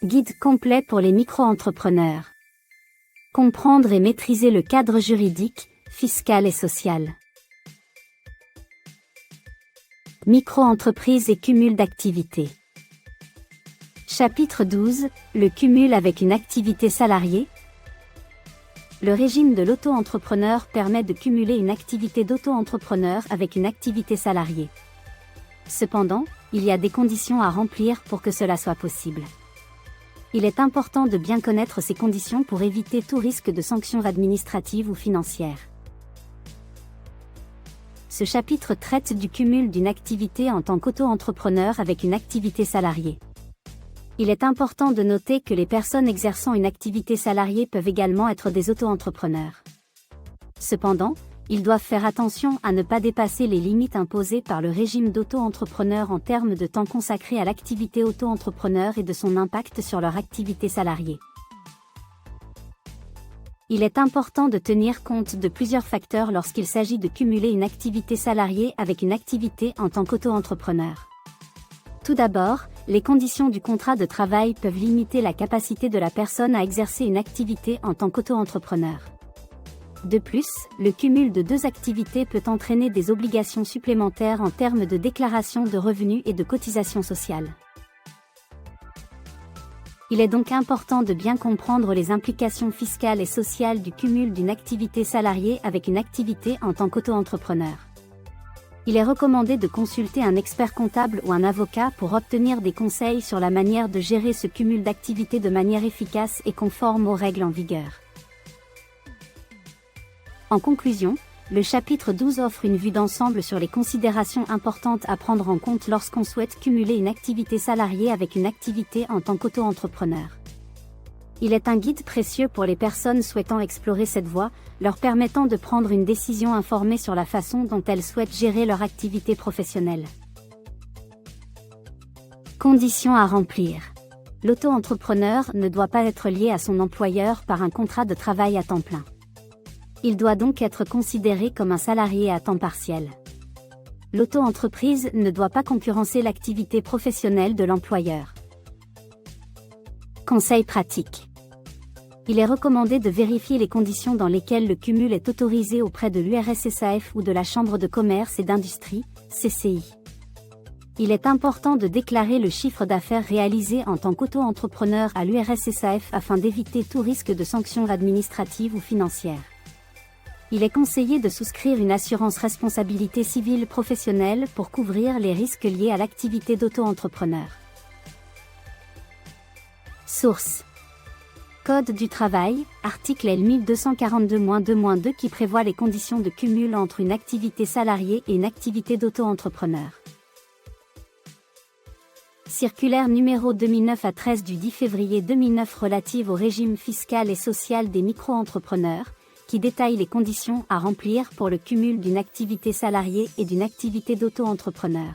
Guide complet pour les micro-entrepreneurs. Comprendre et maîtriser le cadre juridique, fiscal et social. Micro-entreprise et cumul d'activités. Chapitre 12, le cumul avec une activité salariée. Le régime de l'auto-entrepreneur permet de cumuler une activité d'auto-entrepreneur avec une activité salariée. Cependant, il y a des conditions à remplir pour que cela soit possible. Il est important de bien connaître ces conditions pour éviter tout risque de sanctions administratives ou financières. Ce chapitre traite du cumul d'une activité en tant qu'auto-entrepreneur avec une activité salariée. Il est important de noter que les personnes exerçant une activité salariée peuvent également être des auto-entrepreneurs. Cependant, ils doivent faire attention à ne pas dépasser les limites imposées par le régime d'auto-entrepreneur en termes de temps consacré à l'activité auto-entrepreneur et de son impact sur leur activité salariée. Il est important de tenir compte de plusieurs facteurs lorsqu'il s'agit de cumuler une activité salariée avec une activité en tant qu'auto-entrepreneur. Tout d'abord, les conditions du contrat de travail peuvent limiter la capacité de la personne à exercer une activité en tant qu'auto-entrepreneur. De plus, le cumul de deux activités peut entraîner des obligations supplémentaires en termes de déclaration de revenus et de cotisations sociales. Il est donc important de bien comprendre les implications fiscales et sociales du cumul d'une activité salariée avec une activité en tant qu'auto-entrepreneur. Il est recommandé de consulter un expert comptable ou un avocat pour obtenir des conseils sur la manière de gérer ce cumul d'activités de manière efficace et conforme aux règles en vigueur. En conclusion, le chapitre 12 offre une vue d'ensemble sur les considérations importantes à prendre en compte lorsqu'on souhaite cumuler une activité salariée avec une activité en tant qu'auto-entrepreneur. Il est un guide précieux pour les personnes souhaitant explorer cette voie, leur permettant de prendre une décision informée sur la façon dont elles souhaitent gérer leur activité professionnelle. Conditions à remplir. L'auto-entrepreneur ne doit pas être lié à son employeur par un contrat de travail à temps plein. Il doit donc être considéré comme un salarié à temps partiel. L'auto-entreprise ne doit pas concurrencer l'activité professionnelle de l'employeur. Conseils pratiques. Il est recommandé de vérifier les conditions dans lesquelles le cumul est autorisé auprès de l'URSSAF ou de la Chambre de commerce et d'industrie, CCI. Il est important de déclarer le chiffre d'affaires réalisé en tant qu'auto-entrepreneur à l'URSSAF afin d'éviter tout risque de sanctions administratives ou financières. Il est conseillé de souscrire une assurance responsabilité civile professionnelle pour couvrir les risques liés à l'activité d'auto-entrepreneur. Source. Code du travail, article L 1242-2-2 qui prévoit les conditions de cumul entre une activité salariée et une activité d'auto-entrepreneur. Circulaire numéro 2009-13 du 10 février 2009 relative au régime fiscal et social des micro-entrepreneurs, qui détaille les conditions à remplir pour le cumul d'une activité salariée et d'une activité d'auto-entrepreneur.